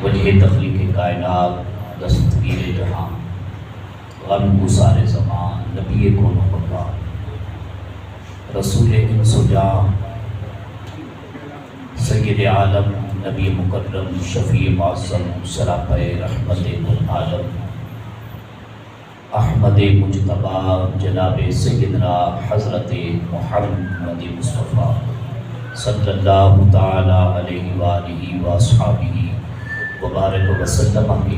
وجہ تخلیق کائنات دستگیر جہاں غم گسار زمان نبی کون و مکان رسول انس و جان سید عالم نبی مکرم شفیع معظم سراپہ رحمت العالم احمد مجتبی جناب سیدنا حضرت محمد مصطفیٰ صلی اللہ تعالی علیہ وآلہ واصحابہ وبارک وسلم کے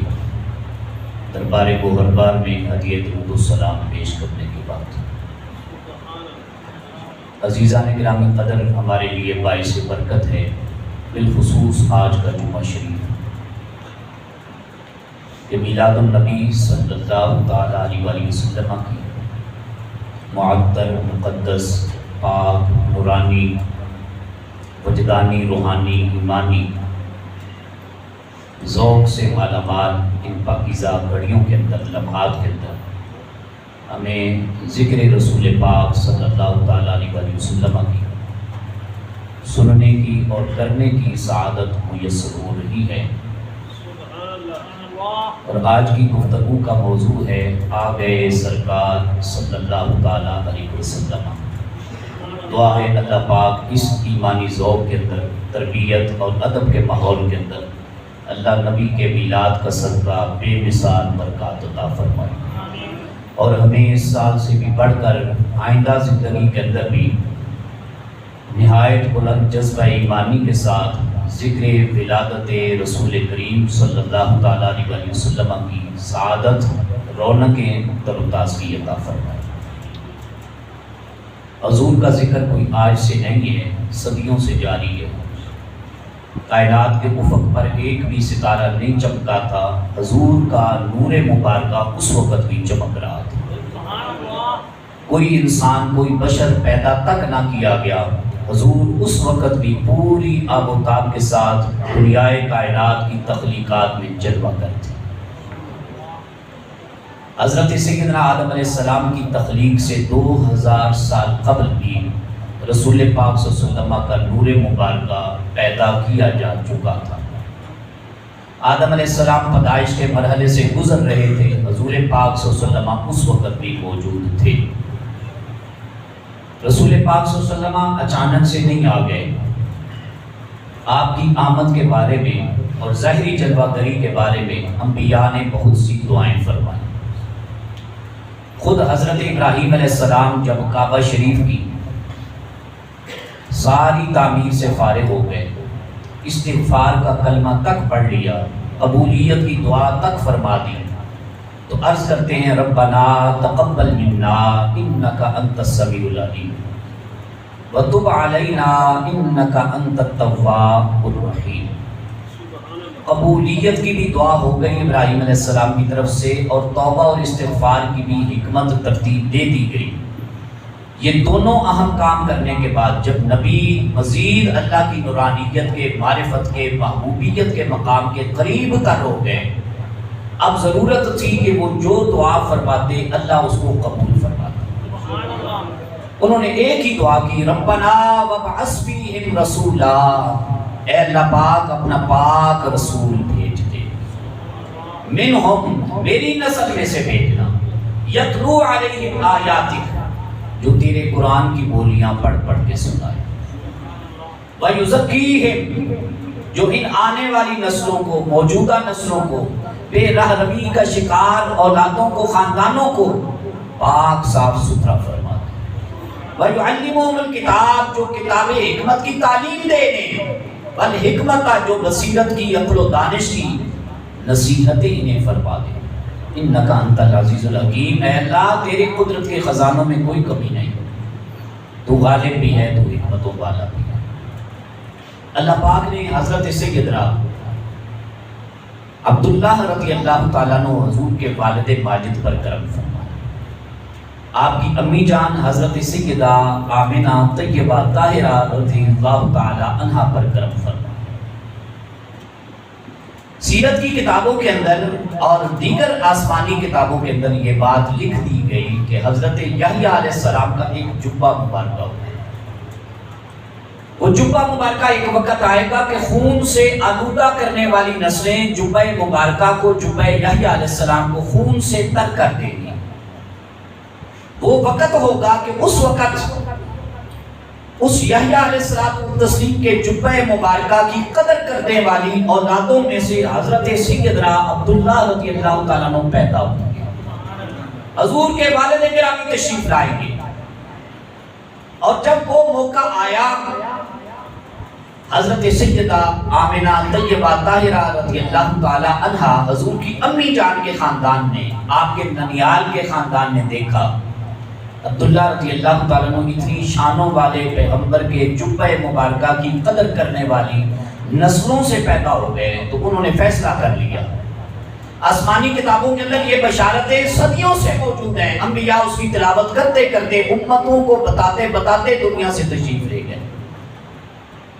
دربار گوہربار میں ہدیہ درود و سلام پیش کرنے کے بعد عزیزان گرامی قدر ہمارے لیے باعث برکت ہے بالخصوص آج کا جمعہ شریف کہ میلاد النبی صلی اللہ تعالی علیہ وآلہ وسلم کی معطر مقدس پاک نورانی وجدانی روحانی ایمانی ذوق سے مالا مال ان پاکیزہ گھڑیوں کے اندر لمحات کے اندر ہمیں ذکر رسول پاک صلی اللہ تعالیٰ علیہ وآلہ وسلم کی سننے کی اور کرنے کی سعادت میسر ہو رہی ہے۔ اور آج کی گفتگو کا موضوع ہے آ گئے سرکار صلی اللہ تعالیٰ علیہ وسلم۔ دعا ہے اللہ پاک اس ایمانی ذوق کے اندر تربیت اور ادب کے ماحول کے اندر اللہ نبی کے میلاد کا صدقہ بے مثال برکات عطا فرمائے اور ہمیں اس سال سے بھی بڑھ کر آئندہ زندگی کے اندر بھی نہایت بلند جذبہ ایمانی کے ساتھ ذکر ولادت رسول کریم صلی اللہ تعالیٰ علیہ وسلم کی سعادت رونقیں تر و تازگی عطا فرمائے۔ حضور کا ذکر کوئی آج سے نہیں ہے، صدیوں سے جاری ہے۔ کائنات کے افق پر ایک بھی ستارہ نہیں چمکا تھا، حضور کا نور مبارکہ اس وقت بھی چمک رہا تھا۔ کوئی انسان کوئی بشر پیدا تک نہ کیا گیا، حضور اس وقت بھی پوری آب و تاب کے ساتھ دنیائے کائنات کی تخلیقات میں جلوہ کرتے۔ حضرت سیدنا آدم علیہ السلام کی تخلیق سے 2000 سال قبل بھی رسول پاک صلی اللہ علیہ وسلم کا نور مبارکہ پیدا کیا جا چکا تھا۔ آدم علیہ السلام پیدائش کے مرحلے سے گزر رہے تھے، حضور پاک صلی اللہ علیہ وسلم اس وقت بھی موجود تھے۔ رسول پاک صلی اللہ علیہ وسلم اچانک سے نہیں آ گئے۔ آپ کی آمد کے بارے میں اور ظاہری جلوہ گری کے بارے میں انبیاء نے بہت سی دعائیں فرمائیں۔ خود حضرت ابراہیم علیہ السلام جب کعبہ شریف کی ساری تعمیر سے فارغ ہو گئے، استغفار کا کلمہ تک پڑھ لیا، قبولیت کی دعا تک فرما دی، تو عرض کرتے ہیں ربنا تقبل منا انک انت السمیع العلیم وتب علینا انک انت التواب الرحیم۔ قبولیت کی بھی دعا ہو گئی ابراہیم علیہ السلام کی طرف سے، اور توبہ اور استغفار کی بھی حکمت ترتیب دے دی گئی۔ یہ دونوں اہم کام کرنے کے بعد جب نبی مزید اللہ کی نورانیت کے، معرفت کے، محبوبیت کے مقام کے قریب تر ہو گئے، اب ضرورت تھی کہ وہ جو دعا فرماتے اللہ اس کو قبول فرماتا۔ انہوں نے ایک ہی دعا کی، ربنا وابعث فیہم رسولا، اے اللہ پاک اپنا پاک رسول بھیج دے، منہم میری نسل میں سے بھیجنا، یتلو علیہم آیاتک جو تیرے قرآن کی بولیاں پڑھ پڑھ کے سنائے، ویزکیہم جو ان آنے والی نسلوں کو، موجودہ نسلوں کو، بے راہ روی کا شکار اولادوں کو، خاندانوں کو پاک صاف ستھرا فرما دے، وَيُعَلِّمُهُمُ الْكِتَابَ جو کتاب حکمت کی تعلیم دے دیں، والحکمت جو بصیرت کی، عقل و دانش کی نصیحتیں انہیں فرما دے، اِنَّكَ أَنْتَ الْعَزِيزُ الْحَكِيمُ، اے اللہ تیرے قدرت کے خزانوں میں کوئی کمی نہیں، تو غالب بھی ہے، تو حکمتوں والا بھی ہے۔ اللہ پاک نے حضرت سیدنا عبداللہ رضی اللہ تعالیٰ عنہ حضور کے والد ماجد پر کرم فرمایا۔ آپ کی امی جان حضرت سیدہ آمنہ طیبہ طاہرہ رضی اللہ تعالیٰ عنہ پر کرم فرمایا۔ سیرت کی کتابوں کے اندر اور دیگر آسمانی کتابوں کے اندر یہ بات لکھ دی گئی کہ حضرت یحییٰ علیہ السلام کا ایک جبہ مبارکہ ہوا، وہ جبہ مبارکہ ایک وقت آئے گا کہ خون سے آلودہ کرنے والی نسلیں جبہ مبارکہ کو، جبہ یحییٰ علیہ السلام کو خون سے تر کر دیں گی۔ وہ وقت ہوگا کہ اس وقت اس یحییٰ علیہ السلام کے جبہ مبارکہ کی قدر کرنے والی اولادوں میں سے حضرت سیدنا عبداللہ رضی اللہ تعالیٰ عنہ پیدا ہوں گے۔ حضور کے والد گرامی تشریف لائیں گے، اور جب وہ موقع آیا حضرت سیدہ آمنہ طیبہ طاہرہ رضی اللہ تعالیٰ عنہا حضور کی امی جان کے خاندان نے، آپ کے ننیال کے خاندان نے دیکھا عبداللہ رضی اللہ تعالیٰ عنہ اتنی شانوں والے پیغمبر کے جبہ مبارکہ کی قدر کرنے والی نسلوں سے پیدا ہو گئے، تو انہوں نے فیصلہ کر لیا۔ آسمانی کتابوں کے اندر یہ بشارتیں صدیوں سے موجود ہیں، انبیاء اس کی تلاوت کرتے کرتے امتوں کو بتاتے بتاتے دنیا سے تشریف لے گئے۔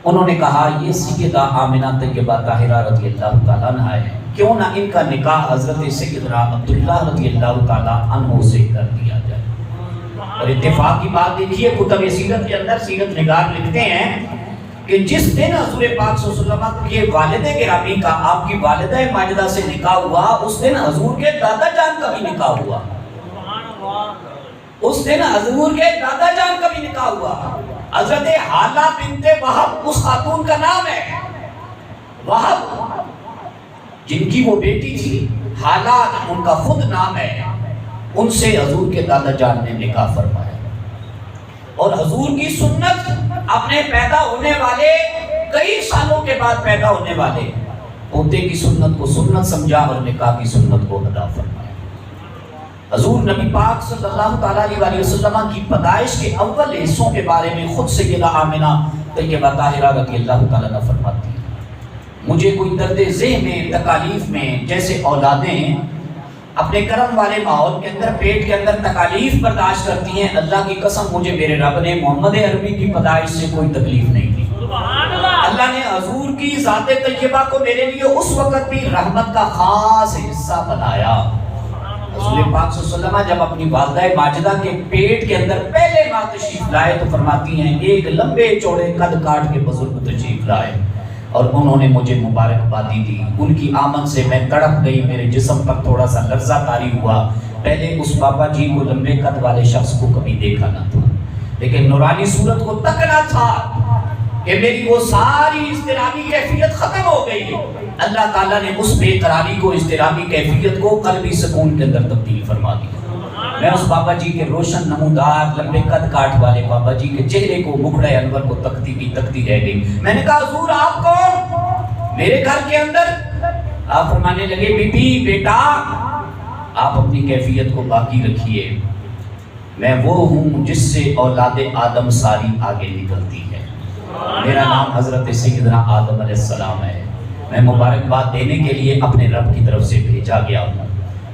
انہوں نے کہا یہ سیدہ آمنہ طیبہ طاہرہ رضی اللہ تعالیٰ عنہ ہے، کیوں نہ ان کا نکاح حضرت سیدنا عبداللہ رضی اللہ تعالیٰ عنہ سے کر دیا جائے۔ اور اتفاق کی بات دیکھیے، کتب سیرت کے اندر سیرت نگار لکھتے ہیں کہ جس دن حضور پاک صلی اللہ علیہ وسلم کے والد گرامی کا آپ کی والدہ ماجدہ سے نکاح ہوا، اس دن حضور کے دادا جان کا بھی نکاح ہوا۔ اس دن حضور کے دادا جان کا بھی نکاح ہوا۔ حضرت حالہ بنت وہب اس خاتون کا نام ہے، وہب جن کی وہ بیٹی تھی، حالہ ان کا خود نام ہے، ان سے حضور کے دادا جان نے نکاح فرمایا۔ اور حضور کی سنت اپنے پیدا ہونے والے کئی سالوں کے بعد پیدا ہونے والے پوتے کی سنت کو سنت سمجھا اور نکاح کی سنت کو ادا فرمایا۔ حضور نبی پاک صلی اللہ تعالیٰ علیہ وسلم کی پیدائش کے اول حصوں کے بارے میں خود سیدہ آمنہ طیبہ طاہرہ رضی اللہ تعالیٰ عنہ فرماتی ہے، مجھے کوئی درد ذہن میں، تکالیف میں، جیسے اولادیں اپنے کرم والے ماحول کے اندر پیٹ کے اندر تکالیف برداشت کرتی ہیں، اللہ کی قسم مجھے میرے رب نے محمد عربی کی پیدائش سے کوئی تکلیف نہیں دی۔ اللہ نے حضور کی ذات طیبہ کو میرے لیے اس وقت بھی رحمت کا خاص حصہ بنایا۔ حضور پاک صلی اللہ علیہ وسلم جب اپنی والدہ ماجدہ کے پیٹ کے اندر پہلے ماہ تشریف لائے تو فرماتی ہیں ایک لمبے چوڑے قد کاٹ کے بزرگ تشریف لائے، اور انہوں نے مجھے مبارکبادی دی۔ ان کی آمد سے میں تڑپ گئی، میرے جسم پر تھوڑا سا لرزہ طاری ہوا۔ پہلے اس بابا جی کو لمبے قد والے شخص کو کبھی دیکھا نہ تھا، لیکن نورانی صورت کو تکنا تھا کہ میری وہ ساری اضطرابی کیفیت ختم ہو گئی۔ اللہ تعالیٰ نے اس بے قراری کو، اضطرابی کیفیت کو قلبی سکون کے اندر تبدیل فرما دیا۔ میں اس بابا جی کے روشن نمودار لمبے قد کاٹ والے بابا جی کے چہرے کو، مکھڑے انور کو تکتی رہ گئی۔ میں نے کہا حضور آپ کون؟ میرے گھر کے اندر آپ فرمانے لگے بی بی بیٹا آپ اپنی کیفیت کو باقی رکھیے، میں وہ ہوں جس سے اولاد آدم ساری آگے نکلتی ہے۔ میرا نام حضرت سیدنا آدم علیہ السلام ہے، میں مبارکباد دینے کے لیے اپنے رب کی طرف سے بھیجا گیا ہوں۔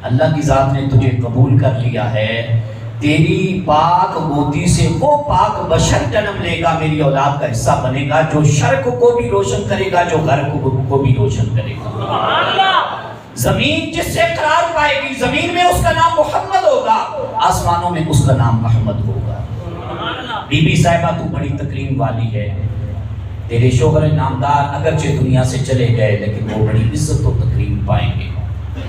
اللہ کی ذات نے تجھے قبول کر لیا ہے، تیری پاک گودی سے وہ پاک بشر جنم لے گا، میری اولاد کا حصہ بنے گا، جو شرق کو بھی روشن کرے گا، جو غرب کو بھی روشن کرے گا۔ زمین جس سے قرار پائے گی، زمین میں اس کا نام محمد ہوگا، آسمانوں میں اس کا نام احمد ہوگا۔ بی بی صاحبہ تو بڑی تکریم والی ہے، تیرے شوہر نامدار اگرچہ دنیا سے چلے گئے لیکن وہ بڑی عزت و تکریم پائیں گے۔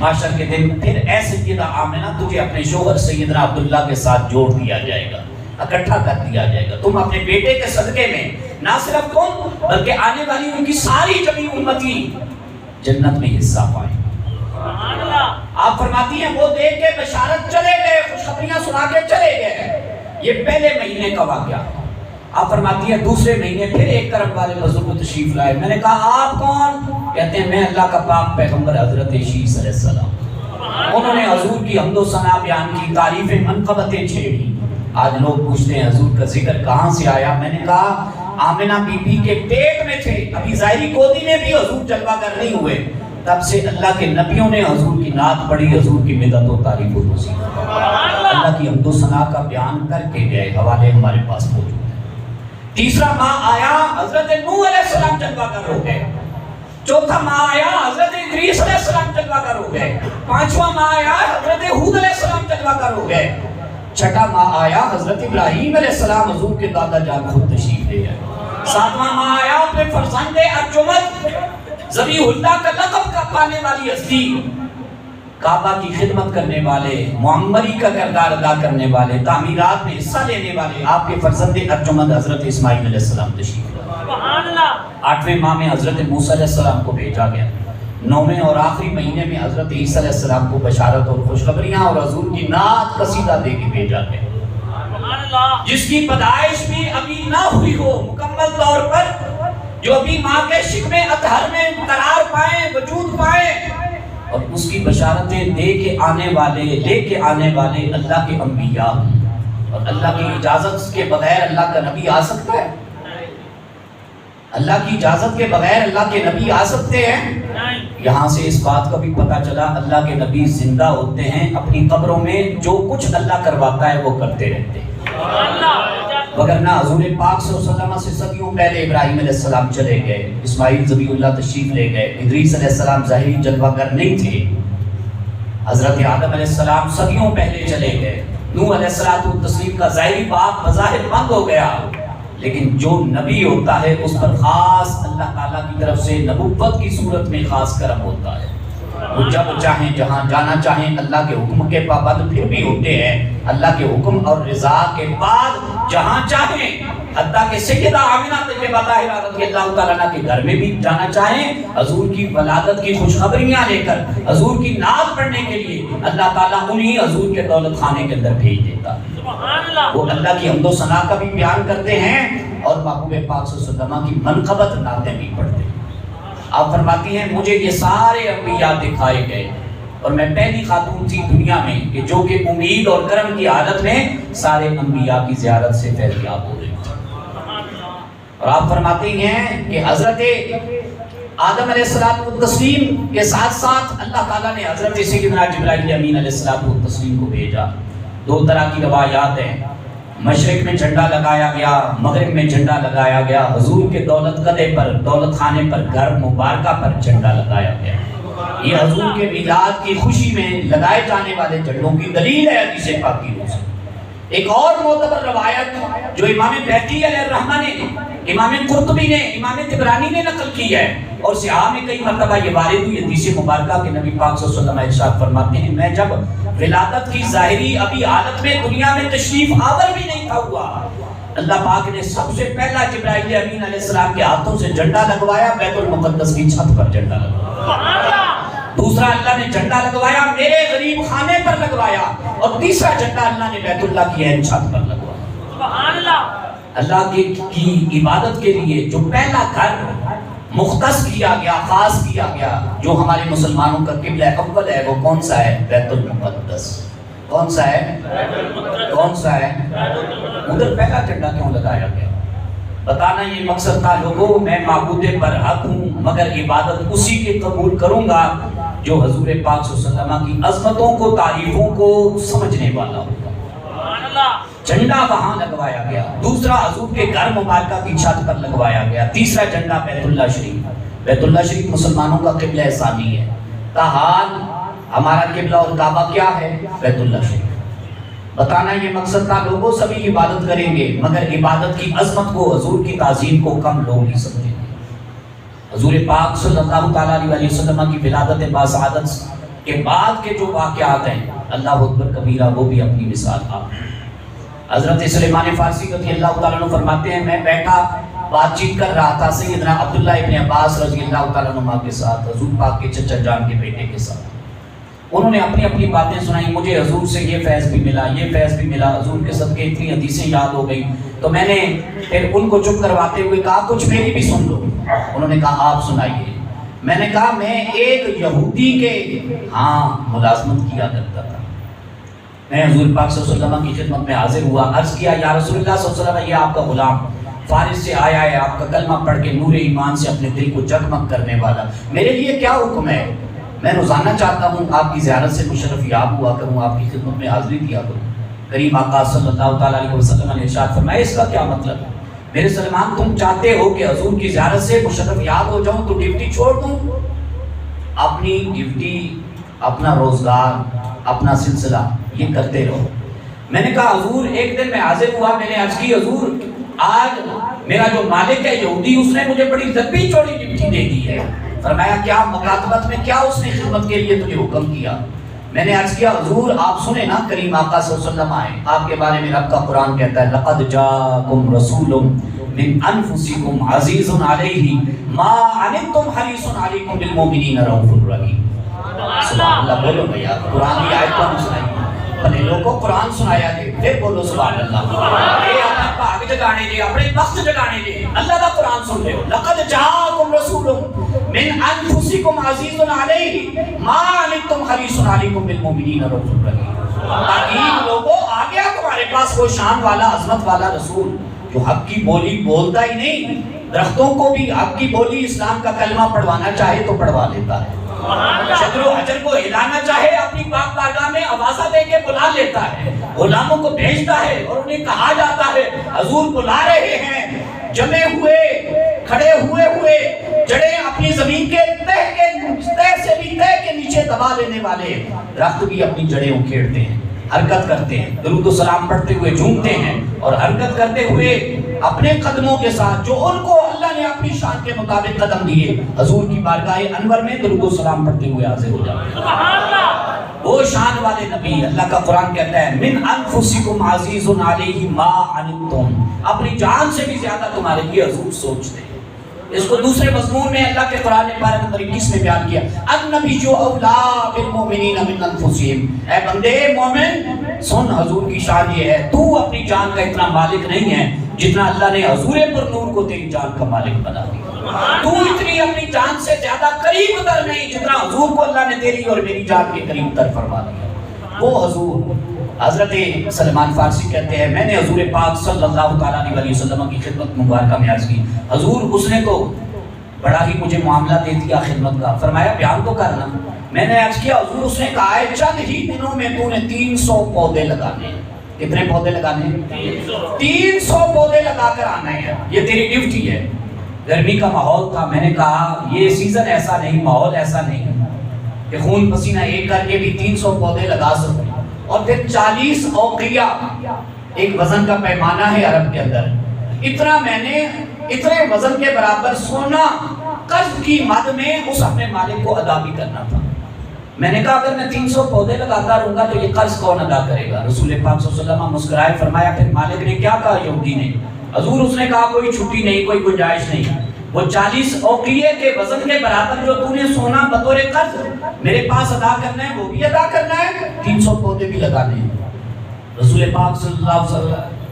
معاشر کے دن پھر اے سیدہ آمنہ تجھے اپنے شوہر سیدنا عبداللہ کے ساتھ جوڑ دیا جائے گا، اکٹھا کر دیا جائے گا۔ تم اپنے بیٹے کے صدقے میں نہ صرف تم بلکہ آنے والی ان کی ساری جمی امتی جنت میں حصہ پائیں۔ آپ فرماتی ہیں وہ دیکھ کے بشارت چلے گئے، خوشخبریاں سنا کے چلے گئے، یہ پہلے مہینے کا واقعہ۔ آپ فرماتی ہیں دوسرے مہینے پھر ایک کرم والے بزرگ تشریف لائے۔ میں نے کہا آپ کون؟ کہتے ہیں میں اللہ کا پاک پیغمبر حضرت عیسیٰ علیہ السلام۔ انہوں نے حضور کی حمد و ثنا بیان کی، تعریف منقبتیں چھیڑی۔ آج لوگ پوچھتے ہیں حضور کا ذکر کہاں سے آیا؟ میں نے کہا آمنہ بی بی کے پیٹ میں تھے، ابھی ظاہری گودی میں بھی حضور جلوہ گر نہیں ہوئے، تب سے اللہ کے نبیوں نے حضور کی نعت پڑھی، حضور کی مدد و تعریف و توصیف، اللہ کی حمد و ثنا کا بیان کر کے گئے، حوالے ہمارے پاس موجود ہیں۔ تیسرا ماہ آیا حضرت نوح علیہ السلام جلوہ گر ہو گئے، چوتھا ماہ آیا حضرت ادریس علیہ السلام جلوہ گر ہو گئے، پانچواں ماہ آیا حضرت ہود علیہ السلام جلوہ گر ہو گئے، چھٹا ماہ آیا حضرت ابراہیم علیہ السلام حضور کے دادا جان خود تشریف لے گئے، ساتواں ماہ آیا اپنے فرزند ارجمند ذبیح اللہ کا لقب کا پانے والی ہستی، کعبہ کی خدمت کرنے والے، معمری کا کردار ادا کرنے والے، تعمیرات میں حصہ لینے والے آپ کے فرزند ارجمند حضرت اسماعیل علیہ السلام تشریف لائے۔ 8ویں ماہ میں حضرت موسیٰ علیہ السلام کو بھیجا گیا، 9ویں اور آخری مہینے میں حضرت عیسیٰ علیہ السلام کو بشارت اور خوشخبریاں اور حضور کی نعت قصیدہ دے کے بھیجا گیا، جس کی پیدائش بھی ابھی نہ ہوئی ہو مکمل طور پر، جو ابھی ماں کے شکم اطہر میں قرار پائیں، وجود پائیں، اور اس کی بشارتیں لے کے آنے والے اللہ کے انبیاء، اور اللہ کی اجازت کے بغیر اللہ کا نبی آ سکتا ہے؟ اللہ کی اجازت کے بغیر اللہ کے نبی آ سکتے ہیں؟ یہاں سے اس بات کا بھی پتہ چلا اللہ کے نبی زندہ ہوتے ہیں، اپنی قبروں میں جو کچھ اللہ کرواتا ہے وہ کرتے رہتے ہیں، وگرنہ حضور پاک صلی اللہ علیہ وسلم سے صدیوں پہلے ابراہیم علیہ السلام چلے گئے، اسماعیل ذبیح اللہ تشریف لے گئے، ادریس علیہ السلام ظاہری جلوہ گر نہیں تھے، حضرت آدم علیہ السلام صدیوں پہلے چلے گئے، نوح علیہ السلام کا ظاہری باب بظاہر بند ہو گیا، لیکن جو نبی ہوتا ہے اس پر خاص اللہ تعالیٰ کی طرف سے نبوت کی صورت میں خاص کرم ہوتا ہے، وہ جب چاہیں جہاں جانا چاہیں اللہ کے حکم کے پابند پھر بھی ہوتے ہیں، اللہ کے حکم اور رضا کے بعد جہاں چاہیں، حتیٰ کہ سیدہ آمنہ طیبہ طاہرہ رضی اللہ تعالیٰ عنہ کے گھر میں بھی جانا چاہیں، حضور کی ولادت کی خوشخبریاں لے کر حضور کی نعت پڑھنے کے لیے اللہ تعالیٰ انہی حضور کے دولت خانے کے اندر بھیج دیتا ہے، وہ اللہ کی حمد و ثنا کا بھی بیان کرتے ہیں اور محبوب پاک صلی اللہ علیہ وسلم کی منقبت نعتیں بھی پڑھتے ہیں۔ آپ فرماتی ہیں مجھے یہ سارے انبیاء دکھائے گئے اور میں پہلی خاتون تھی دنیا میں کہ جو کہ امید اور کرم کی حالت میں سارے انبیاء کی زیارت سے فیضیاب ہو رہی تھی، اور آپ فرماتی ہیں کہ حضرت آدم علیہ السلام کے ساتھ ساتھ اللہ تعالیٰ نے حضرت سیدنا جبرائیل امین علیہ السلام کو بھیجا۔ 2 طرح کی روایات ہیں، مشرق میں جھنڈا لگایا گیا، مغرب میں جھنڈا لگایا گیا، حضور کے دولت قدے پر، دولت خانے پر، گھر مبارکہ پر جھنڈا لگایا گیا، یہ حضور کے میلاد کی خوشی میں لگائے جانے والے جھنڈوں کی دلیل ہے حدیث پاک کی روح سے۔ ایک اور معتبر روایت جو امام بہقی علیہ الرحمہ نے، امام قرطبی نے، امام طبرانی نے نقل کی ہے، اور سیاح میں کئی مرتبہ یہ وارد ہوئی حدیث مبارکہ کہ نبی پاک صلی اللہ علیہ وسلم ارشاد فرماتے ہیں میں جب ولادت کی ظاہری ابھی حالت میں دنیا میں تشریف آور بھی نہیں تھا ہوا، اللہ پاک نے سب سے پہلا جبرائیل امین علیہ السلام کے ہاتھوں سے جھنڈا لگوایا، بیت المقدس کی چھت پر جھنڈا لگوایا، دوسرا اللہ نے جھنڈا لگوایا میرے غریب خانے پر لگوایا، اور تیسرا جھنڈا اللہ نے بیت اللہ کی عین چھت پر لگوایا۔ سبحان اللہ! اللہ کی عبادت کے لیے جو پہلا گھر مختص کیا گیا، خاص کیا گیا، جو ہمارے مسلمانوں کا قبلہ اول ہے، وہ کون سا ہے؟ بیت المقدس۔ کون سا ہے؟ کون سا ہے؟ ادھر پہلا جھنڈا کیوں لگایا گیا؟ بتانا یہ مقصد تھا لوگوں میں معبود پر حق ہوں، مگر عبادت اسی کے قبول کروں گا جو حضور پاک صلی اللہ علیہ وسلم کی عظمتوں کو، تعریفوں کو سمجھنے والا ہوگا۔ جھنڈا وہاں لگوایا گیا، دوسرا حضور کے گھر مبارکہ کی چھت پر لگوایا گیا، تیسرا جھنڈا بیت اللہ شریف۔ بیت اللہ شریف مسلمانوں کا قبلہ ثانی ہے، تاحال ہمارا قبلہ اور کعبہ کیا ہے؟ بیت اللہ شریف۔ بتانا یہ مقصد تھا لوگوں سبھی عبادت کریں گے، مگر عبادت کی عظمت کو، حضور کی تعظیم کو کم لوگ نہیں سمجھیں گے۔ حضور پاک صلی اللہ تعالیٰ علیہ وسلم کی ولادت باسعادت کے بعد کے جو واقعات ہیں، اللہ اکبر کبیرہ، وہ بھی اپنی مثال آپ۔ حضرت سلیمان فارسی رضی اللہ تعالیٰ عنہ فرماتے ہیں میں بیٹھا بات چیت کر رہا تھا سیدنا عبداللہ ابن عباس رضی اللہ تعالیٰ عنہ کے ساتھ، حضور پاک کے چچا جان کے بیٹے کے ساتھ۔ انہوں نے اپنی اپنی باتیں سنائی، مجھے حضور سے یہ فیض بھی ملا، یہ فیض بھی ملا، حضور کے صدقے اتنی حدیثیں یاد ہو گئی، تو میں نے پھر ان کو چپ کرواتے ہوئے کہا کچھ میری بھی سن لو۔ انہوں نے کہا آپ سنائیے۔ میں نے کہا میں ایک یہودی کے ملازمت کیا کرتا تھا، میں حضور پاک صلی اللہ علیہ وسلم کی خدمت میں حاضر ہوا، عرض کیا یا رسول اللہ صلی اللہ علیہ وسلم یہ آپ کا غلام فارس سے آیا ہے، آپ کا کلمہ پڑھ کے نور ایمان سے اپنے دل کو جگمگ کرنے والا، میرے لیے کیا حکم ہے؟ میں روزانہ چاہتا ہوں آپ کی زیارت سے مشرف یاب ہوا کروں، آپ کی خدمت میں حاضری دیا کروں۔ کریم آقا صلی اللہ تعالیٰ علیہ وسلم نے ارشاد فرمایا اس کا کیا مطلب ہے؟ میرے سلمان تم چاہتے ہو کہ حضور کی زیارت سے مشرف یاب ہو جاؤں تو ڈیوٹی چھوڑ دوں؟ اپنی ڈیوٹی، اپنا روزگار، اپنا سلسلہ یہ کرتے رہو۔ میں نے کہا حضور ایک دن میں حاضر ہوا، میں نے عرض کی حضور آج میرا جو مالک ہے یہودی، اس نے مجھے بڑی لمبی چوڑی ڈیوٹی دے دی ہے۔ فرمایا کیا مکاتبت میں کیا اس نے خدمت کے لیے تجھے حکم کیا؟ میں نے عرض کیا حضور آپ سنیں نا، کریم آقا صلی اللہ علیہ وسلم آئے، آپ کے بارے میں رب کا قرآن کہتا ہے لقد جاءکم رسول من انفسکم عزیز علیہ ما عنتم حریص علیکم بالمؤمنین رؤوف الرحیم۔ سبحان اللہ، بولو بھیا، قرآن کی آیت کو سنائیے، بھلے لوگوں قرآن سنایا دے، پھر بولو سبحان اللہ۔ اے اپنا بھاگ جگانے دے، اپنے وقت جگانے دے، اللہ کا قرآن سن رہے ہو۔ لقد جاءکم رسول من انفسکم عزیز علیہ ما عنتم حریص علیکم بالمؤمنین رؤوف الرحیم۔ تاکہ لوگوں آ گیا تمہارے پاس وہ شان والا عظمت والا رسول جو حق کی بولی بولتا ہی نہیں، درختوں کو بھی حق کی بولی اسلام کا کلمہ پڑھوانا چاہے تو پڑھوا لیتا ہے، شجر و حجر کو ہلانا چاہے اپنی پاک بارگاہ میں آوازہ دے کے بلا لیتا ہے، غلاموں کو بھیجتا ہے اور انہیں کہا جاتا ہے حضور بلا رہے ہیں، جمے ہوئے کھڑے ہوئے جڑیں اپنی زمین کے تہ سے بھی تہ کے نیچے دبا لینے والے درخت بھی اپنی جڑیں اکھیڑتے ہیں، حرکت کرتے ہیں، درود و سلام پڑھتے ہوئے جھومتے ہیں اور حرکت کرتے ہوئے اپنے قدموں کے ساتھ جو ان کو اللہ نے اپنی شان کے مطابق قدم دیے، حضور کی بارگاہ انور میں درود و سلام پڑھتے ہوئے حاضر ہو جاتے ہیں۔ وہ شان والے نبی، اللہ کا قرآن کہتا ہے من انفسکم عزیز علیہ ما عنتم، اپنی جان سے بھی زیادہ تمہارے لیے حضور سوچتے ہیں۔ اس کو دوسرے مضمون میں اللہ کے قرآن نے پارہ نمبر 21 میں بیان کیا، النبی اولا بالمؤمنین من انفسہم، اے بندے مومن سن، حضور کی شان یہ ہے تو اپنی جان کا اتنا مالک نہیں ہے جتنا اللہ نے حضور پر نور کو تیری جان کا مالک بنا دیا، تو اتنی اپنی جان سے زیادہ قریب تر نہیں جتنا حضور کو اللہ نے تیری اور میری جان کے قریب تر فرما دیا۔ وہ حضور، حضرت سلمان فارسی کہتے ہیں میں نے حضور پاک صلی اللہ علیہ وسلم کی خدمت مبارکہ میں عرض کی، حضور اس نے تو بڑا ہی مجھے معاملہ دے دیا خدمت کا، فرمایا بیان تو کرنا۔ میں نے عرض کیا حضور اس نے کہا ہے چند ہی دنوں میں تو نے 300 پودے لگانے ہیں۔ کتنے پودے لگانے ہیں؟ 300 پودے لگا کر آنا ہے، یہ تیری ڈیوٹی ہے۔ گرمی کا ماحول تھا، میں نے کہا یہ سیزن ایسا نہیں، ماحول ایسا نہیں کہ خون پسینہ ایک کر کے بھی 300 پودے لگا سکتے، اور پھر 40 اوقیہ ایک وزن کا پیمانہ ہے عرب کے اندر، اتنا میں نے اتنے وزن کے برابر سونا قرض کی مد میں اس اپنے مالک کو ادا بھی کرنا تھا۔ میں نے کہا اگر میں 300 پودے لگاتا رہوں گا تو یہ قرض کون ادا کرے گا؟ رسول پاک صلی اللہ علیہ وسلم مسکرائے، فرمایا پھر مالک نے کیا کہا یہودی نے؟ حضور اس نے کہا کوئی چھٹی نہیں، کوئی گنجائش نہیں، وہ 40 اوقیے کے وزن کے برابر جو تو نے سونا بطور قرض میرے پاس ادا کرنا ہے وہ بھی ادا کرنا ہے، 300 پودے بھی لگانے ہیں۔ رسول پاک صلی اللہ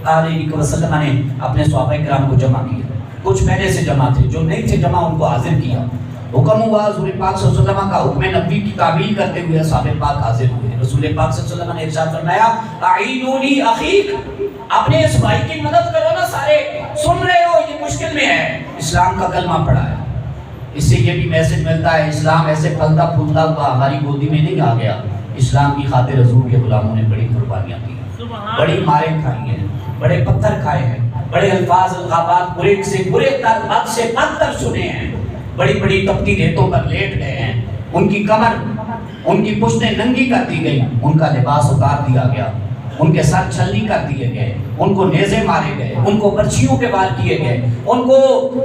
علیہ وسلم نے اپنے صحابہ کرام کو جمع کیا، کچھ پہلے سے جمع تھے، جو نہیں تھے جمع ان کو حاضر کیا، حکم ہوا حضور پاک صلی اللہ علیہ وسلم کا حکم نبوی کی تعمیل کرتے ہوئے صحابہ پاک حاضر ہوئے۔ رسول پاک صلی اللہ علیہ وسلم نے ارشاد فرمایا اعینونی اخیک، اپنے اس بھائی کی مدد کرو نا، سارے سن رہے ہو یہ مشکل میں ہے، اسلام کا کلمہ پڑھا ہے، اس سے یہ بھی میسج ملتا ہے اسلام ایسے پھلتا پھولتا ہوا ہماری گودی میں نہیں آ گیا، اسلام کی خاطر حضور کے غلاموں نے بڑی قربانیاں دی، بڑی ماریں کھائی ہیں، بڑے پتھر کھائے ہیں، بڑے الفاظ الغابات برے سے برے تر بد سے بدتر سنے ہیں، بڑی بڑی تپتی ریتوں پر لیٹ گئے ہیں، ان کی کمر ان کی پشتیں ننگی کر دی گئی، ان کا لباس اتار دیا گیا، ان کے سر چھلنی کر دیے گئے، ان کو نیزے مارے گئے، ان کو برچھیوں کے وار کیے گئے، ان کو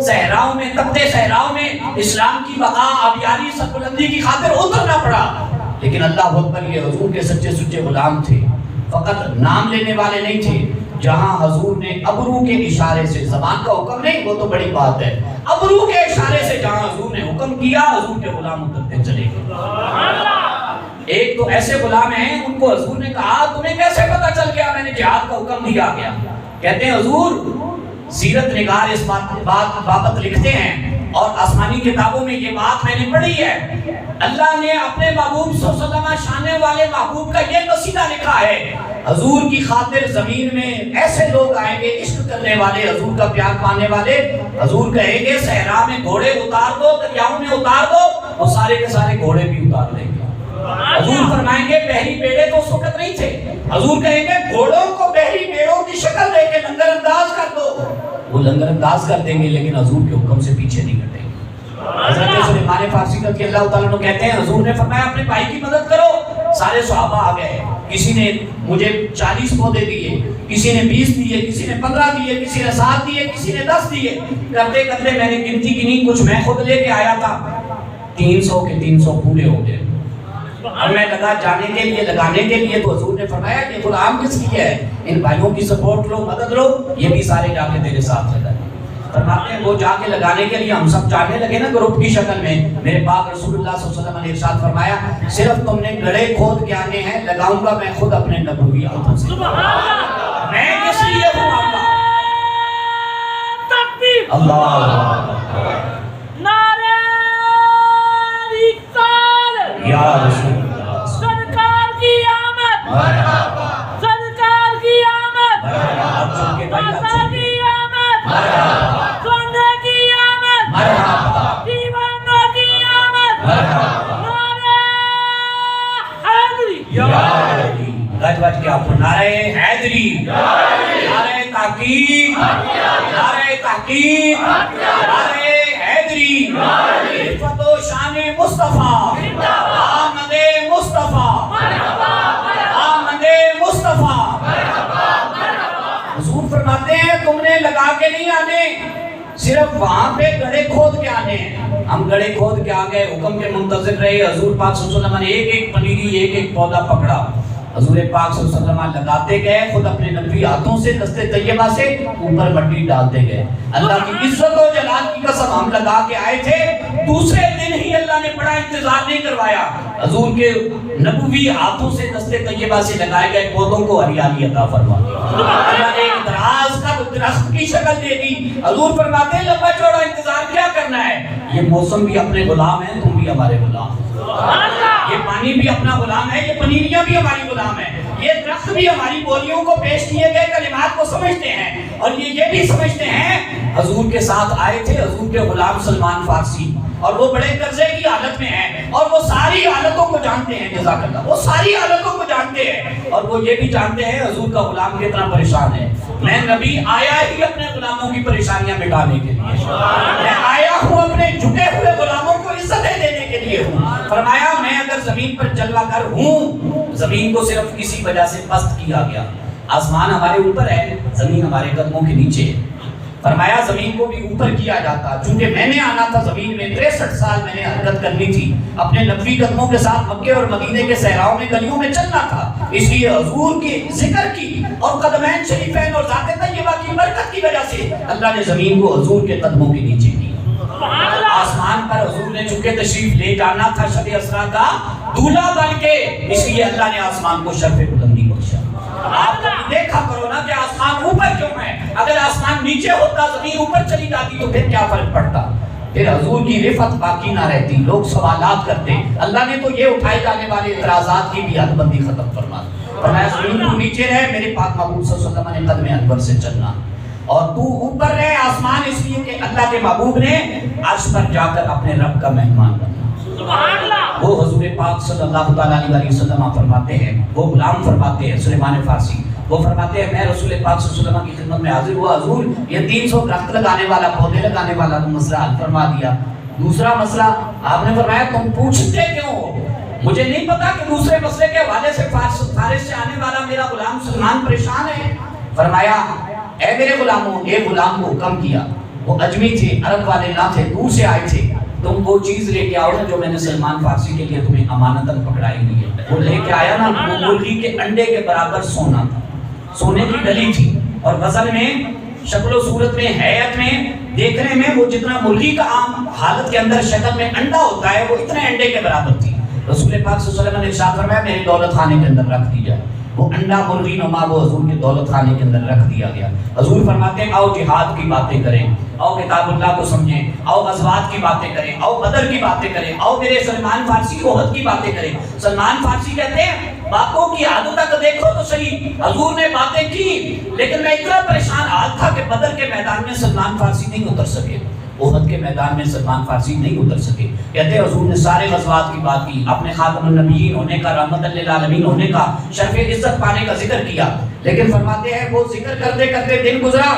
صحراؤں میں تپتے صحراؤں میں اسلام کی بقا آبیاری سربلندی کی خاطر اترنا پڑا، لیکن اللہ اکبر یہ حضور کے سچے سچے غلام تھے، فقط نام لینے والے نہیں تھے۔ جہاں حضور نے ابرو کے اشارے سے، زبان کا حکم نہیں وہ تو بڑی بات ہے، ابرو کے اشارے سے جہاں حضور نے حکم کیا حضور کے غلام اترتے چلے گئے۔ ایک تو ایسے غلام ہیں ان کو حضور نے کہا تمہیں کیسے پتا چل گیا میں نے جہاد کا حکم دیا گیا؟ کہتے ہیں حضور سیرت نگار اس بابت لکھتے ہیں اور آسمانی کتابوں میں یہ بات میں نے پڑھی ہے، اللہ نے اپنے محبوب صلی اللہ علیہ وسلم شان والے محبوب کا یہ قصیدہ لکھا ہے، حضور کی خاطر زمین میں ایسے لوگ آئیں گے عشق کرنے والے، حضور کا پیار پانے والے، حضور کہیں گے صحرا میں گھوڑے اتار دو، دریاؤں میں اتار دو، وہ سارے کے سارے گھوڑے بھی اتار دیں گے۔ حضور فرمائیں گے بحری بیڑے تو اس وقت نہیں تھے، حضور کہیں گے گھوڑوں کو بحری بیڑوں کی شکل دے کے لنگر انداز کر دو، وہ لنگر انداز کر دیں گے لیکن حضور کے حکم سے پیچھے نہیں ہٹیں گے۔ حضرت سلیمان فارسی رضی اللہ تعالیٰ عنہ کہتے ہیں حضور نے فرمایا اپنے بھائی کی مدد کرو، سارے صحابہ آ گئے، کسی نے مجھے 40 پودے دیے، کسی نے 20 دیے، کسی نے 15 دیے، کسی نے 7 دیے، کسی نے 10 دیے۔ کرتے کرتے میں نے گنتی گنی، کچھ میں خود لے کے آیا تھا، 300 کے 300 پورے ہو گئے۔ اور میں لگا جانے کے لیے، لگانے کے لیے، تو حضور نے فرمایا یہ غلام کس لیے ہے؟ ان بھائیوں کی سپورٹ لو، مدد لو، یہ بھی سارے جا کے تیرے ساتھ لگائیں۔ فرماتے ہیں وہ جا کے لگانے کے لیے ہم سب جانے لگے نا گروپ کی شکل میں۔ میرے پاک رسول اللہ صلی اللہ علیہ وسلم نے ارشاد فرمایا صرف تم نے گڑھے کھود کے آنے ہیں، لگاؤں گا میں خود اپنے نبوی ہاتھوں سے۔ میں کس لیے ہوں آقا؟ اللہ یا رسول اللہ، سرکار کی آمد، مرحبا، سرکار کی آمد، ماتا کی آمد، سونے کی آمد، دیوانوں کی آمد، نعرہ حیدری، گج گج کے آپ نعرہ حیدری، نعرہ تحقیق، نعرہ تحقیق، نعرہ حیدری، عزت و شان مصطفیٰ، آمد مصطفیٰ، آمد مصطفیٰ۔ حضور فرماتے ہیں تم نے لگا کے نہیں آنے، صرف وہاں پہ گڑھے کھود کے آنے ہیں۔ ہم گڑھے کھود کے آگئے، حکم کے منتظر رہے۔ حضور پاک صلی اللہ علیہ وسلم نے ایک ایک پنیری، ایک ایک پودا پکڑا۔ حضور پاک صلی اللہ علیہ وسلم لگاتے گئے، خود اپنے نبوی ہاتھوں سے دستے طیبہ سے اوپر مٹی ڈالتے گئے۔ اللہ کی عزت و جلال کی قسم ہم لگا کے آئے تھے، دوسرے دن ہی اللہ نے بڑا انتظار نہیں کروایا، حضور کے نبوی ہاتھوں سے دستے طیبہ سے لگائے گئے پودوں کو ہریالی عطا فرما دی۔ اللہ نے ایک دراز کا درخت کی شکل دے دی۔ حضور فرماتے ہیں لمبا چوڑا انتظار کیا کرنا ہے؟ یہ موسم بھی اپنے غلام ہیں، تم بھی ہمارے غلام، یہ پانی بھی اپنا غلام ہے، یہ پنیریاں بھی ہماری غلام ہیں، یہ درخت بھی ہماری بولیوں کو پیش کیے گئے کلمات کو سمجھتے ہیں، اور یہ بھی سمجھتے ہیں حضور کے ساتھ آئے تھے حضور کے غلام سلمان فارسی، اور وہ بڑے قرضے کی حالت میں ہیں، اور وہ ساری حالتوں کو جانتے ہیں، جزاک اللہ، وہ ساری حالتوں کو جانتے ہیں، اور وہ یہ بھی جانتے ہیں حضور کا غلام کتنا پریشان ہے۔ میں نبی آیا ہی اپنے غلاموں کی پریشانیاں مٹانے کے لیے، میں آیا ہوں اپنے جھکے ہوئے غلاموں کو عزتیں دینے کے لیے ہوں۔ فرمایا میں اگر زمین پر جلوہ گر ہوں، زمین کو صرف اسی وجہ سے پست کیا گیا، آسمان ہمارے اوپر ہے، زمین ہمارے قدموں کے نیچے ہے۔ فرمایا زمین کو بھی اوپر کیا جاتا، چونکہ میں نے آنا تھا زمین میں، 63 سال میں نے حرکت کرنی تھی، اپنے نبوی قدموں کے ساتھ مکے اور مدینے کے صحراؤں میں گلیوں میں چلنا تھا، اس لیے حضور کی ذکر کی اور قدمین شریفین اور ذات طیبہ کی برکت کی وجہ سے اللہ نے زمین کو حضور کے قدموں کے نیچے کیا۔ آسمان پر حضور نے چونکہ تشریف لے جانا تھا شب اسرا کا دولہا بن کے، اس لیے اللہ نے آسمان کو شرف بلندی بخشا۔ آپ کبھی دیکھا کرو نا کہ آسمان اوپر کیوں ہے؟ اگر آسمان نیچے ہوتا، زمین اوپر چلی جاتی تو پھر کیا فرق پڑتا؟ پھر حضور کی رفعت باقی نہ رہتی، لوگ سوالات کرتے۔ اللہ نے تو یہ اٹھائے جانے والے اعتراضات کی بھی حد بندی ختم فرما دی۔ فرمایا زمین تو نیچے رہے، میرے پاک محبوب صلی اللہ علیہ وسلم نے قدم انور سے چلنا، اور تو اوپر رہے آسمان، اس لیے کہ اللہ کے محبوب نے عرش پر جا کر اپنے رب کا مہمان بننا۔ وہ حضور پاک صلی اللہ علیہ وسلم فرماتے ہیں، وہ غلام فرماتے ہیں سلیمان فارسی، وہ فرماتے ہیں میں رسول پاک صلی اللہ علیہ وسلم کی خدمت میں حاضر ہوا، حضور یہ 300 درخت لگانے والا، پودے لگانے والا تو مسئلہ حل فرما دیا، دوسرا مسئلہ آپ نے فرمایا تم پوچھتے کیوں ہو؟ مجھے نہیں پتا کہ دوسرے مسئلے کے حوالے سے فارس سے آنے والا میرا غلام سلمان پریشان ہے۔ فرمایا اے میرے غلاموں، ایک غلام کو حکم کیا، وہ اجمی تھے، عرب والے نہ تھے، دور سے آئے تھے، تم وہ چیز لے کے آؤ نا جو میں نے سلمان فارسی کے لیے تمہیں امانتاً پکڑائی ہوئی ہے۔ وہ لے کے آیا نا، وہ مرغی کے انڈے کے برابر سونا تھا، سونے کی ڈلی تھی، اور وزن میں، شکل و صورت میں، حیات میں، دیکھنے میں وہ جتنا مرغی کا عام حالت کے اندر شکل میں انڈا ہوتا ہے، وہ اتنے انڈے کے برابر تھی۔ رسول پاک صلی اللہ علیہ وسلم نے ارشاد فرمایا میری دولت خانے کے اندر رکھ دی جائے۔ وہ انڈا مرغی نما وہ حضور کے دولت خانے کے اندر رکھ دیا گیا۔ حضور فرماتے ہیں آؤ جہاد کی باتیں کریں، آؤ کتاب اللہ کو سمجھیں، آؤ غزوات کی باتیں کریں، آؤ بدر کی باتیں کریں، آؤ میرے سلمان فارسی احد کی باتیں کریں۔ سلمان فارسی کہتے ہیں باتوں کی حد تک دیکھو تو صحیح، حضور نے باتیں کی، لیکن میں اتنا پریشان حال تھا کہ بدر کے میدان میں سلمان فارسی نہیں اتر سکے، احد کے میدان میں سلمان فارسی نہیں اتر سکے۔ کہتے ہیں حضور نے سارے غزوات کی بات کی، اپنے خاتم النبیین ہونے کا، رحمت للعالمین ہونے کا، شرف عزت پانے کا ذکر کیا، لیکن فرماتے ہیں وہ ذکر کرتے کرتے دن گزرا،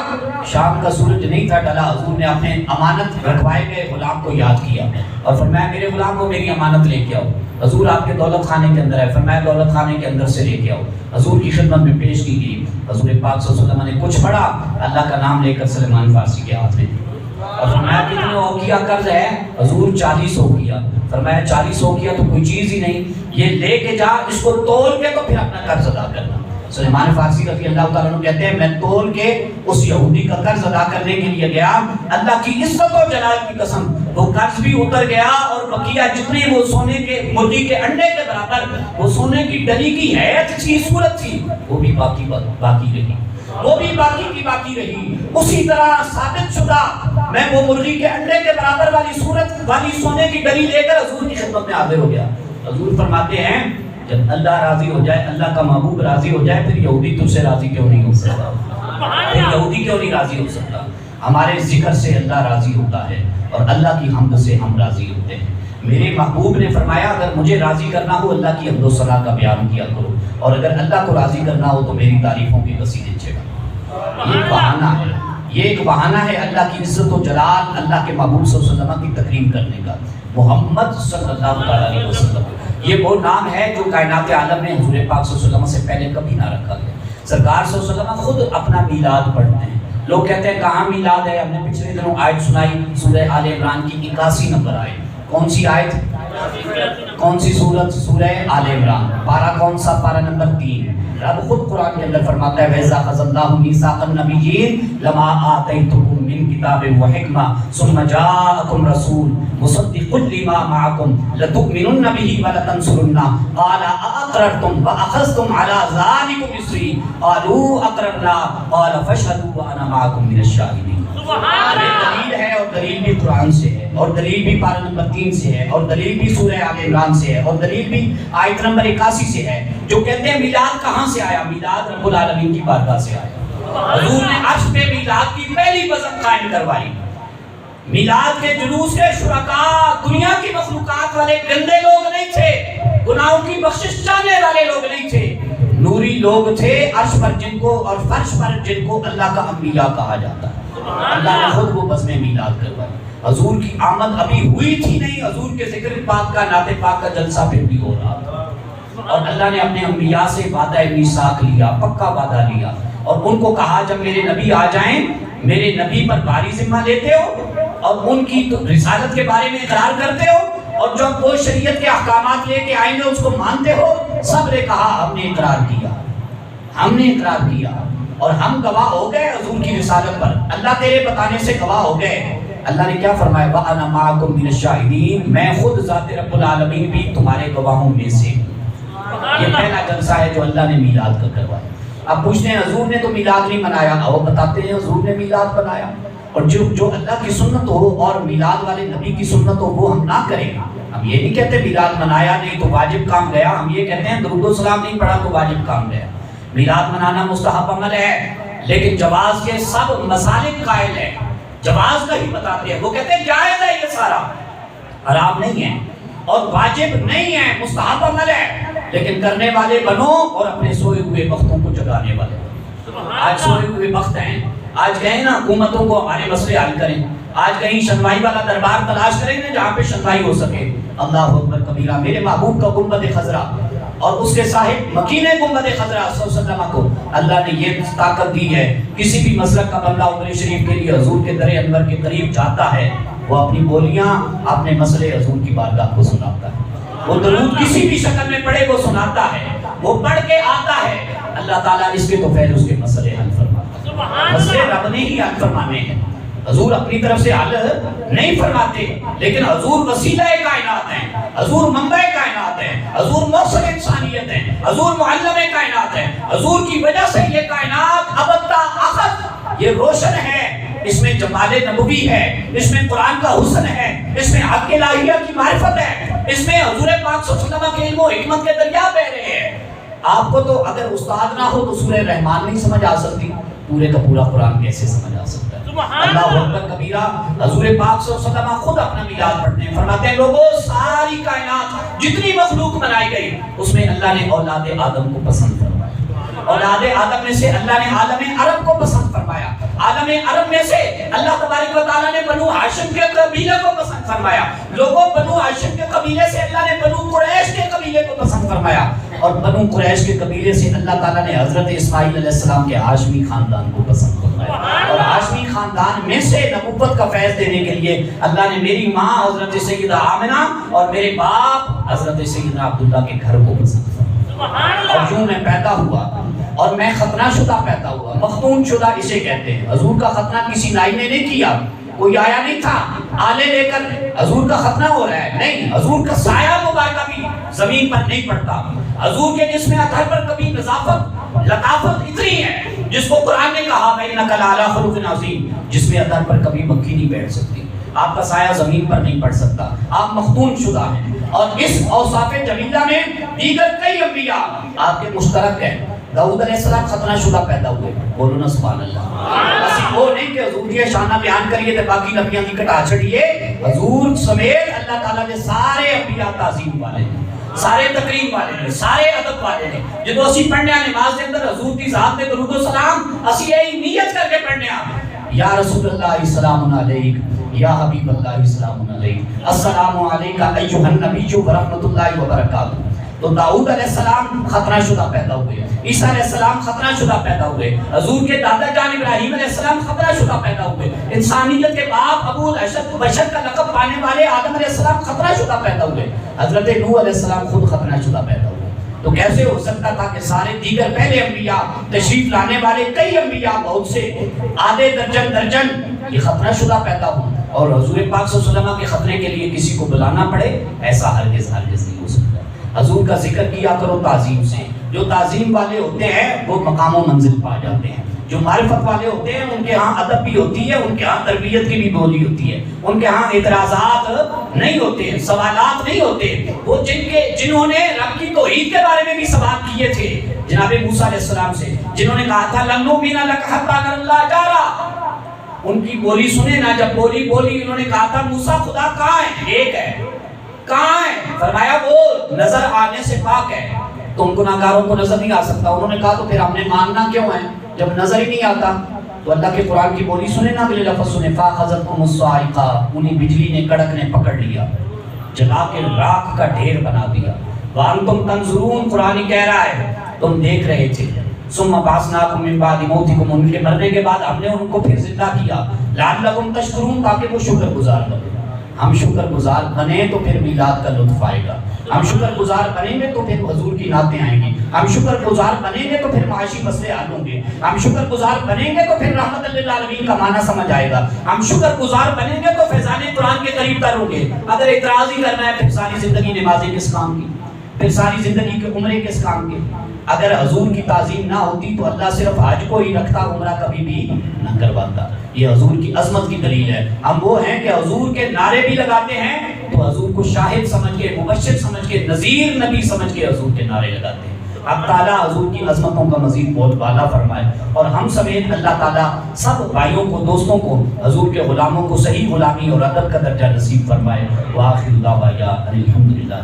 شام کا سورج نہیں تھا ڈلا، حضور نے اپنے امانت رکھوائے گئے غلام کو یاد کیا اور فرمایا میرے غلام کو میری امانت لے کے آؤ۔ حضور آپ کے دولت خانے کے اندر ہے. فرمایا دولت خانے کے اندر سے لے کے آؤ. حضور کی خدمت میں پیش کی گئی. حضور پاک صلی اللہ علیہ وسلم نے کچھ پڑھا, اللہ کا نام لے کر سلمان فارسی کے ہاتھ میں دی اور فرمایا کتنے اوقیہ قرض ہے؟ حضور 40 اوقیہ. فرمایا 40 اوقیہ تو کوئی چیز ہی نہیں, یہ لے کے جا, اس کو تول کے تو پھر اپنا قرض ادا کرنا. سلمان فارسی رضی اللہ تعالیٰ عنہ کہتے ہیں میں تول کے اس یہودی کا قرض ادا کرنے کے لیے گیا, اللہ کی عزت و جلال کی قسم وہ قرض بھی اتر گیا اور بقیہ جتنے وہ سونے کے مرغی کے انڈے کے برابر وہ سونے کی ڈلی کی حیت تھی, صورت تھی, وہ بھی باقی رہی, وہ بھی باقی کی باقی رہی. اسی طرح ثابت شدہ میں وہ مرغی کے انڈے کے برابر والی صورت والی سونے کی ڈلی لے کر حضور کی خدمت میں حاضر ہو گیا. حضور فرماتے ہیں جب اللہ راضی ہو جائے, اللہ کا محبوب راضی ہو جائے, پھر یہودی تجھ سے راضی کیوں نہیں ہو سکتا؟ پھر یہودی کیوں نہیں راضی ہو سکتا؟ ہمارے ذکر سے اللہ راضی ہوتا ہے اور اللہ کی حمد سے ہم راضی ہوتے ہیں. میرے محبوب نے فرمایا اگر مجھے راضی کرنا ہو اللہ کی حمد و ثنا کا بیان کیا کرو, اور اگر اللہ کو راضی کرنا ہو تو میری تعریفوں کے قصیدے چھیڑا. یہ بہانہ ہے, یہ ایک بہانہ ہے اللہ کی عزت و جلال, اللہ کے محبوب صلی اللہ علیہ وسلم کی تکریم کرنے کا. محمد صلی اللہ علیہ وسلم یہ وہ نام ہے جو کائنات عالم میں حضور پاک صلی اللہ علیہ وسلم سے پہلے کبھی نہ رکھا گیا. سرکار صلی اللہ علیہ وسلم خود اپنا میلاد پڑھتے ہیں. لوگ کہتے ہیں کہاں میلاد ہے؟ ہم نے پچھلے دنوں آیت سنائی سورہ آل عمران کی 81 نمبر آیت. کون سی آیت؟ کون سی سورت؟ سورہ آل عمران. پارہ کون سا؟ پارہ نمبر 3. رب خود قرآن کے اندر فرماتا ہے وَإِذَا أَخَذَ اللَّهُ مِيثَاقَ النَّبِيِّينَ لَمَا آتَيْتُكُم مِّن كِتَابٍ وَحِكْمَةٍ ثُمَّ جَاءَكُمْ رَسُولٌ مُصَدِّقٌ لِّمَا مَعَكُمْ لَتُؤْمِنُنَّ بِهِ وَلَتَنصُرُنَّهُ قَالَ أَأَقْرَرْتُمْ وَأَخَذْتُمْ عَلَىٰ ذَٰلِكُمْ إِصْرِي قَالُوا أَقْرَرْنَا قَالَ فَاشْهَدُوا وَأَنَا مَعَكُم مِّنَ الشَّاهِدِينَ. یہ دلیل ہے اور دلیل بھی قرآن سے ہے اور دلیل بھی پارہ نمبر 3 سے ہے اور دلیل بھی سورہ آل عمران سے ہے اور دلیل بھی آیت نمبر 81 سے ہے جو کہتے ہیں میلاد کہاں سے آیا؟ میلاد رب العالمین کی بارگاہ سے آیا. حضور نے عرش پہ میلاد کی پہلی بزم قائم کروائی. میلاد کے جلوس کے شرکاء دنیا کی مخلوقات والے گندے لوگ نہیں تھے, گناہوں کی بخشش چاہنے والے لوگ نہیں تھے, نوری لوگ تھے عرش پر جن کو اور فرش پر جن کو اللہ کا انبیاء کہا جاتا ہے. اللہ نے خود وہ بزم میلاد کروائی. حضور کی آمد ابھی ہوئی تھی نہیں, حضور کے ذکر پاک کا نعت پاک کا جلسہ پھر بھی ہو رہا تھا اور اللہ نے اپنے انبیاء سے وعدہ میثاق لیا, پکا وعدہ لیا اور ان کو کہا جب میرے نبی آ جائیں میرے نبی پر بھاری ذمہ لیتے ہو اور ان کی رسالت کے بارے میں اقرار کرتے ہو اور جب وہ شریعت کے احکامات لے کے آئیں گے اس کو مانتے ہو. سب نے کہا ہم نے اقرار کیا, ہم نے اقرار کیا اور ہم گواہ ہو گئے حضور کی رسالت پر, اللہ تیرے بتانے سے گواہ ہو گئے. اللہ نے کیا فرمایا وَأَنَا مَعَكُم مِّنَ الشَّاهِدِينَ, میں خود ذات رب العالمین بھی تمہارے گواہوں میں سے. یہ پہلا جلسہ ہے جو اللہ نے میلاد کا کروایا. اب پوچھتے ہیں حضور نے تو میلاد نہیں منایا, اور بتاتے ہیں حضور نے میلاد بنایا. اور جو اللہ کی سنت ہو اور میلاد والے نبی کی سنت ہو وہ ہم نہ کریں. ہم یہ نہیں کہتے میلاد منایا نہیں تو واجب کام گیا, ہم یہ کہتے ہیں درود و سلام نہیں پڑھا تو واجب کام گیا. میلاد منانا مستحب عمل ہے لیکن جواز کے سب مسالک قائل ہے, جواز کا ہی بتاتے ہیں. وہ کہتے ہیں جائز ہے, یہ سارا حرام نہیں ہے اور واجب نہیں ہے, مستحب عمل ہے, لیکن کرنے والے بنو اور اپنے سوئے ہوئے وقتوں کو جگانے والے. آج سوئے ہوئے وقت ہیں, آج کہیں نا حکومتوں کو ہمارے مسئلے حل کریں, آج کہیں شنوائی والا دربار تلاش کریں گے جہاں پہ شنوائی ہو سکے. اللہ اکبر کبیرہ. میرے محبوب کا گنبد خضرا اور اس کے صاحب مکین گنبد خضرا صلی اللہ علیہ وسلم کو اللہ نے یہ طاقت دی ہے, کسی بھی مسلک کا بندہ عمرے شریف کے لیے حضور کے در انور کے قریب جاتا ہے وہ اپنی بولیاں اپنے مسئلے حضور کی بارگاہ کو سناتا ہے. وہ درود کسی بھی شکل میں پڑھے وہ سناتا ہے, وہ پڑھ کے آتا ہے, اللہ تعالیٰ اس کے تو پھر اس کے مسئلے حل فرماتا ہے. مسئلے رب نے ہی حل فرمانے ہیں, حضور اپنی طرف سے حل نہیں فرماتے, لیکن حضور وسیلہ کائنات ہیں, حضور منبع کائنات ہیں, حضور موصل انسانیت ہیں, حضور معلم کائنات ہیں. حضور کی وجہ سے یہ کائنات ابد تا آخر یہ روشن ہے, اس میں جمال نبوی ہے, اس میں قرآن کا حسن ہے, اس میں حق الہیہ کی معرفت ہے, اس میں حضور پاک صلی اللہ علیہ وسلم کے علم و حکمت کے دریا بہ رہے ہیں. آپ کو تو اگر استاد نہ ہو تو سورہ رحمان نہیں سمجھ آ سکتی, پورے کا پورا قرآن کیسے سمجھ آ سکتا ہے؟ اللہ اکبر کبیرہ. حضور پاک صلی اللہ علیہ وسلم خود اپنا میلاد پڑھتے ہیں, فرماتے ہیں لوگوں ساری کائنات جتنی مخلوق بنائی گئی اس میں اللہ نے اولاد آدم کو پسند فرمایا, اولاد آدم میں سے اللہ نے عالم عرب کو پسند فرمایا, عالم عرب میں سے اللہ تبارک و تعالیٰ نے بنو ہاشم کے قبیلے کو پسند فرمایا. لوگوں بنو ہاشم کے قبیلے سے اللہ نے بنو قریش کو پسند فرمایا، اور بنو قریش کے قبیلے سے اللہ تعالیٰ نے حضرت اسماعیل علیہ السلام کے ہاشمی خاندان کو پسند فرمایا، اور ہاشمی خاندان میں سے نبوت کا فیض دینے کے لیے اللہ نے میری ماں حضرت سیدہ آمنہ اور میرے باپ حضرت سیدنا عبداللہ کے گھر کو پسند فرمایا، اور یوں میں پیدا ہوا اور میں ختنہ شدہ پیدا ہوا۔ مختون شدہ اسے کہتے ہیں۔ حضور کا ختنہ کسی نائی نے نہیں کیا، کوئی آیا نہیں تھا آلے لے کر حضور کا ختنہ ہو رہا ہے، نہیں، حضور کا سایہ مبارکہ بھی زمین پر نہیں پڑتا۔ حضور کے جسم اطہر پر کبھی نظافت لطافت اتنی ہے جس کو قرآن نے کہا وَإِنَّكَ لَعَلَىٰ خُلُقٍ عَظِيمٍ، جسم اطہر پر کبھی مکھی نہیں بیٹھ سکتی، آپ کا سایہ زمین پر نہیں پڑ سکتا، آپ مختون شدہ ہیں۔ اور اس اوصاف جمیلہ میں دیگر کئی انبیاء آپ کے مشترک ہیں۔ داؤد علیہ السلام ختنہ شدہ پیدا ہوئے، بولو نا سبحان اللہ۔ اسی وہ نہیں کہ حضور کی شانہ بیان کریے تے باقی نبیاں کی کٹا چھڑیے، حضور سمیت اللہ تعالیٰ نے سارے انبیاء تعظیم والے ہیں، سارے تکریم والے ہیں، سارے ادب والے ہیں۔ جدو اسی پڑھنے آنے نماز کے اندر حضور کی ذات میں درود و سلام اسی یہی نیت کر کے پڑھنے آنے، یا رسول اللہ السلام علیک، یا حبیب اللہ السلام علیک، السلام علیکہ ایھا النبی ورحمۃ اللہ وبرکاتہ۔ تو داؤد علیہ السلام ختنہ شدہ پیدا ہوئے، عیسیٰ علیہ السلام ختنہ شدہ پیدا ہوئے، حضور کے دادا جان ابراہیم علیہ السلام ختنہ شدہ پیدا ہوئے، انسانیت کے باپ ابو الاشد بشر کا لقب پانے والے آدم علیہ السلام ختنہ شدہ پیدا ہوئے، حضرت نوح علیہ السلام خود ختنہ شدہ پیدا ہوئے۔ تو کیسے ہو سکتا تھا کہ سارے دیگر پہلے انبیاء تشریف لانے والے کئی انبیاء بہت سے آدھے درجن یہ ختنہ شدہ پیدا ہوں اور حضور پاک صلی اللہ علیہ وسلم کے ختنے کے لیے کسی کو بلانا پڑے؟ ایسا ہرگز نہیں ہو سکتا۔ حضور کا ذکر کیا کرو تعظیم سے، جو تعظیم والے ہوتے ہیں وہ مقام و منزل پا جاتے ہیں، جو معرفت والے ہوتے ہیں ان کے ہاں ادب بھی ہوتی ہے، ان کے ہاں تربیت کی بھی بولی ہوتی ہے، ان کے ہاں اعتراضات نہیں ہوتے ہیں، سوالات نہیں ہوتے۔ وہ جنہوں نے رب کی توحید کے بارے میں بھی سوال کیے تھے جناب موسیٰ علیہ السلام سے، جنہوں نے کہا تھا لن نؤمن لک حتی نری اللہ جہرا، ان کی بولی سنے نا، جب بولی انہوں نے کہا تھا موسیٰ خدا کہاں ہے؟ ایک ہے، کہاں ہے؟ فرمایا وہ نظر آنے سے پاک ہے، تو ان گناہگاروں کو نظر نہیں آ سکتا۔ انہوں نے کہا تو پھر ہم نے ماننا کیوں ہے جب نظر ہی نہیں آتا؟ تو اللہ کے قرآن کی بولی سنے نا، اگلے لفظ سنے، فَأَخَذَتْهُمُ الصَّاعِقَةُ، انہیں بجلی نے کڑک نے پکڑ لیا، جلا کے راکھ کا ڈھیر بنا دیا۔ وَأَنْتُمْ تَنْظُرُونَ، قرآن کہہ رہا ہے تم دیکھ رہے تھے۔ ثُمَّ بَعَثْنَاكُم مِّن بَعْدِ مَوْتِكُمْ، ان کے مرنے کے بعد ہم نے ان کو پھر زندہ کیا، لَعَلَّكُمْ تَشْكُرُونَ، تاکہ وہ شکر گزار بنے۔ ہم شکر گزار بنے تو پھر میلاد کا لطف آئے گا، ہم شکر گزار بنیں گے تو پھر حضور کی نعتیں آئیں گی، ہم شکر گزار بنیں گے تو پھر معاشی مسئلے حل ہوں گے، ہم شکر گزار بنیں گے تو پھر رحمت للعالمین کا معنی سمجھ آئے گا، ہم شکر گزار بنیں گے تو فیضان قرآن کے قریب تر ہوں گے۔ اگر اعتراض ہی کرنا ہے پھر ساری زندگی نمازیں کس کام کی، پھر ساری زندگی کے عمرے کس کام کے؟ اگر حضور کی تعظیم نہ ہوتی تو اللہ صرف حج کو ہی رکھتا، عمرہ کبھی بھی نہ کرواتا۔ یہ حضور کی عظمت کی دلیل ہے۔ ہم وہ ہیں کہ حضور کے نعرے بھی لگاتے ہیں تو حضور کو شاہد سمجھ کے، مبشر سمجھ کے، نذیر نبی سمجھ کے حضور کے نعرے لگاتے ہیں۔ اب تعالیٰ حضور کی عظمتوں کا مزید بہت بالا فرمائے، اور ہم سمیت اللہ تعالیٰ سب بھائیوں کو، دوستوں کو، حضور کے غلاموں کو صحیح غلامی اور ادب کا درجہ نصیب فرمائے۔ وآخر دعوانا الحمدللہ۔